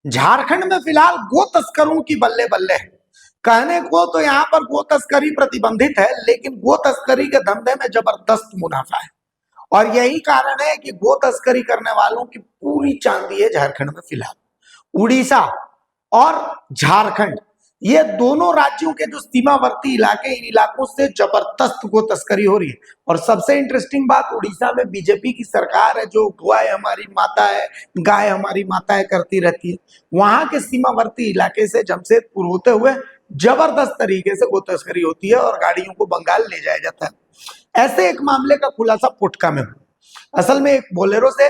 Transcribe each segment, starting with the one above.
झारखंड में फिलहाल गो तस्करों की बल्ले बल्ले है। कहने को तो यहाँ पर गो तस्करी प्रतिबंधित है, लेकिन गो तस्करी के धंधे में जबरदस्त मुनाफा है और यही कारण है कि गो तस्करी करने वालों की पूरी चांदी है झारखंड में फिलहाल। उड़ीसा और झारखंड, ये दोनों राज्यों के जो सीमावर्ती इलाके, इन इलाकों से जबरदस्त गो तस्करी हो रही है। और सबसे इंटरेस्टिंग बात, उड़ीसा में बीजेपी की सरकार है जो गाय हमारी माता है, गाय हमारी माता है करती रहती है। वहां के सीमावर्ती इलाके से जमशेदपुर होते हुए जबरदस्त तरीके से गो तस्करी होती है और गाड़ियों को बंगाल ले जाया जाता है। ऐसे एक मामले का खुलासा पुटका में हुआ। असल में एक बोलेरो से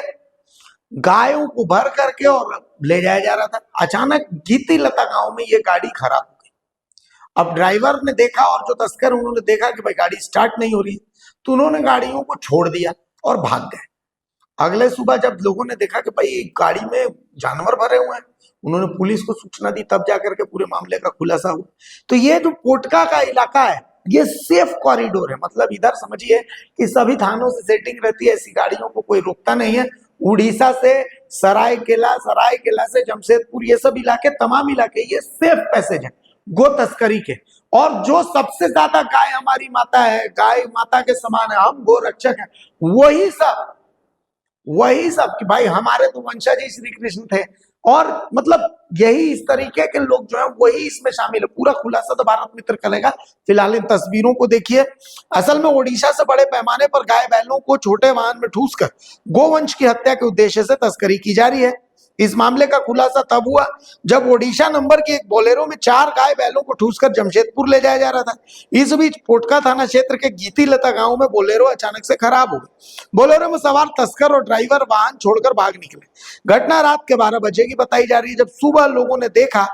गायों को भर करके और ले जाया जा रहा था। अचानक गीती लता गांव में ये गाड़ी खराब हो गई। अब ड्राइवर ने देखा और जो तस्कर उन्होंने देखा कि भाई गाड़ी स्टार्ट नहीं हो रही, तो उन्होंने गाड़ियों को छोड़ दिया और भाग गए। अगले सुबह जब लोगों ने देखा कि भाई गाड़ी में जानवर भरे हुए हैं, उन्होंने पुलिस को सूचना दी, तब जाकर के पूरे मामले का खुलासा हुआ। तो ये जो पोटका का इलाका है, ये सेफ कॉरिडोर है। मतलब इधर समझिए कि सभी थानों से सेटिंग रहती है, ऐसी गाड़ियों को कोई रोकता नहीं है। उड़ीसा से सरायकेला से जमशेदपुर, ये सब इलाके, तमाम इलाके ये सेफ पैसेज है गो तस्करी के। और जो सबसे ज्यादा गाय हमारी माता है, गाय माता के समान है, हम गो रक्षक हैं, वही सब कि भाई हमारे तो वंशज ही श्री कृष्ण थे। और मतलब यही इस तरीके के लोग जो है वही इसमें शामिल है। पूरा खुलासा तो भारत मित्र करेगा। फिलहाल इन तस्वीरों को देखिए। असल में ओडिशा से बड़े पैमाने पर गाय बैलों को छोटे वाहन में ठूसकर गोवंश की हत्या के उद्देश्य से तस्करी की जा रही है। इस मामले का खुलासा तब हुआ जब ओडिशा नंबर की एक बोलेरो में 4 गाय बैलों को ठूसकर जमशेदपुर ले जाया जा रहा था। इस बीच पोटका थाना क्षेत्र के गीती लता गांव में बोलेरो अचानक से खराब हो गई। बोलेरो में सवार तस्कर और ड्राइवर वाहन छोड़कर भाग निकले। घटना रात के 12 बजे की बताई जा रही है। जब सुबह लोगों ने देखा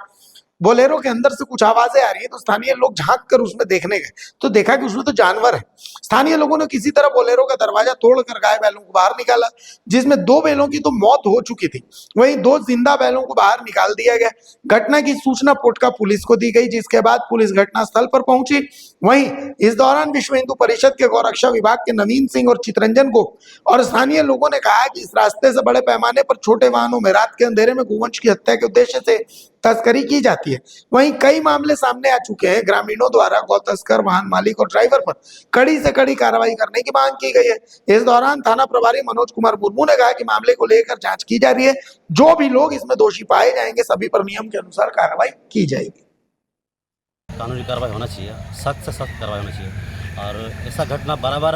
बोलेरो के अंदर से कुछ आवाजें आ रही है, तो स्थानीय लोग झांक कर उसमें देखने गए तो देखा कि उसमें तो जानवर है। स्थानीय लोगों ने किसी तरह बोलेरो का दरवाजा तोड़कर गाय बैलों को बाहर निकाला, जिसमें 2 बैलों की तो मौत हो चुकी थी, वहीं 2 जिंदा बैलों को बाहर निकाल दिया गया। घटना की सूचना पोटका पुलिस को दी गई, जिसके बाद पुलिस घटनास्थल पर पहुंची। वहीं इस दौरान विश्व हिंदू परिषद के गौरक्षा विभाग के नवीन सिंह और चितरंजन को और स्थानीय लोगों ने कहा कि इस रास्ते से बड़े पैमाने पर छोटे वाहनों में रात के अंधेरे में गोवंश की हत्या के उद्देश्य से तस्करी की जाती है। वहीं कई मामले सामने आ चुके हैं। ग्रामीणों द्वारा गौ तस्कर, वाहन मालिक और ड्राइवर पर कड़ी से कड़ी कार्रवाई करने की मांग की गई है। इस दौरान थाना प्रभारी मनोज कुमार मुर्मू ने कहा कि मामले को लेकर जांच की जा रही है। जो भी लोग इसमें दोषी पाए जाएंगे, सभी पर नियम के अनुसार कार्रवाई की जाएगी। कानूनी कार्रवाई होना चाहिए, सख्त से सख्त कार्रवाई होना चाहिए। और ऐसा घटना बार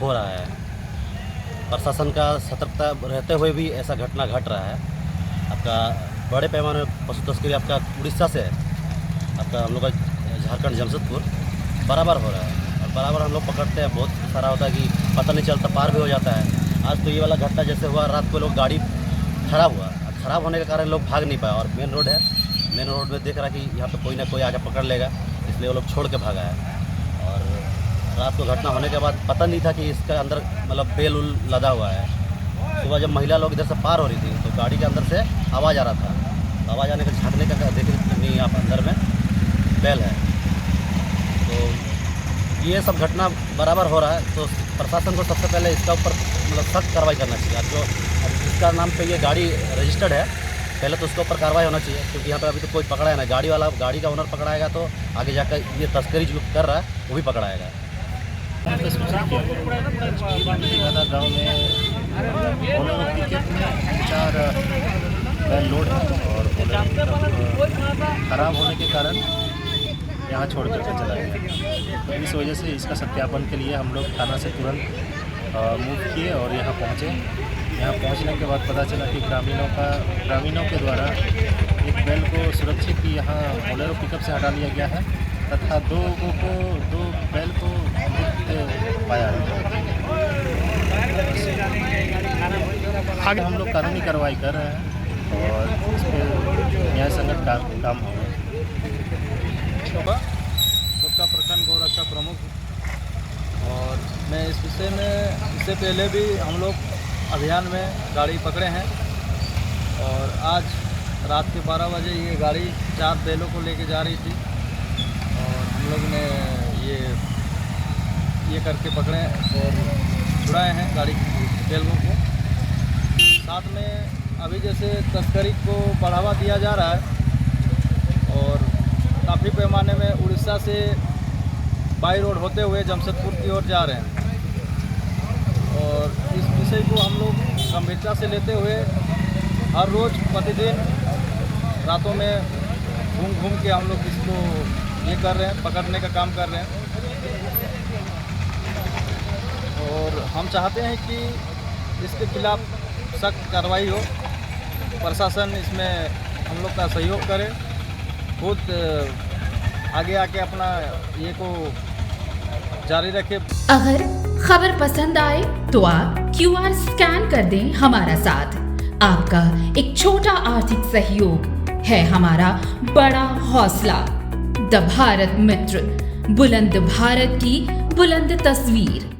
हो रहा है। प्रशासन का सतर्कता रहते हुए भी ऐसा घटना घट रहा है। आपका बड़े पैमाने में पशु तस्करी आपका उड़ीसा से आपका हम लोग का झारखंड जमशेदपुर बराबर हो रहा है। और बराबर हम लोग पकड़ते हैं, बहुत सारा होता है कि पता नहीं चलता, पार भी हो जाता है। आज तो ये वाला घटना जैसे हुआ, रात को लोग गाड़ी खराब हुआ, खराब होने के कारण लोग भाग नहीं पाए। और मेन रोड है, मेन रोड में देख रहा कि यहाँ पे कोई ना कोई आके पकड़ लेगा, इसलिए वो लोग छोड़ के भागा है। और रात को घटना होने के बाद पता नहीं था कि इसके अंदर मतलब बेल उल लदा हुआ है। सुबह जब महिला लोग इधर से पार हो रही थी तो गाड़ी के अंदर से आवाज़ आ रहा था। आवाज़ आने का झाँकने का देख नहीं, आप अंदर में बेल है। तो ये सब घटना बराबर हो रहा है। तो प्रशासन को सबसे पहले इसका ऊपर मतलब सख्त कार्रवाई करना चाहिए। अब जो जिसका नाम पे ये गाड़ी रजिस्टर्ड है, पहले तो उसके ऊपर कार्रवाई होना चाहिए, क्योंकि यहाँ पे अभी तो कोई पकड़ा है ना। गाड़ी का ओनर पकड़ाएगा तो आगे जाकर ये तस्करी जो कर रहा है वो भी पकड़ाएगा। गाँव में चार लोड और खराब होने के कारण यहाँ छोड़ करके चला गया। तो इस वजह से इसका सत्यापन के लिए हम लोग थाना से तुरंत मूव किए और यहाँ पहुँचे। यहाँ पहुँचने के बाद पता चला कि ग्रामीणों के द्वारा एक बैल को सुरक्षित यहाँ बोलेरो पिकअप से हटा लिया गया है तथा 2 बैल को मृत पाया है। आगे हम लोग कानूनी कार्रवाई कर रहे हैं और इस पर न्याय संगत काम हो रहा है। पोटका प्रखंड गौरक्षा प्रमुख, और मैं इस विषय में इससे पहले भी हम लोग अभियान में गाड़ी पकड़े हैं। और आज रात के 12 बजे ये गाड़ी 4 बैलों को लेके जा रही थी और हम लोग ने ये करके पकड़े और छुड़ाए हैं गाड़ी बैलों को। साथ में अभी जैसे तस्करी को बढ़ावा दिया जा रहा है और काफ़ी पैमाने में उड़ीसा से बाई रोड होते हुए जमशेदपुर की ओर जा रहे हैं और इस विषय को हम लोग गंभीरता से लेते हुए हर रोज़ प्रतिदिन रातों में घूम घूम के हम लोग इसको ये कर रहे हैं, पकड़ने का काम कर रहे हैं। और हम चाहते हैं कि इसके खिलाफ सख्त कार्रवाई हो, प्रशासन इसमें हम लोग का सहयोग करे, खुद आगे आके अपना ये को जारी रखे। अगर खबर पसंद आए तो आप QR स्कैन कर दें हमारा साथ। आपका एक छोटा आर्थिक सहयोग है हमारा बड़ा हौसला। द भारत मित्र, बुलंद भारत की बुलंद तस्वीर।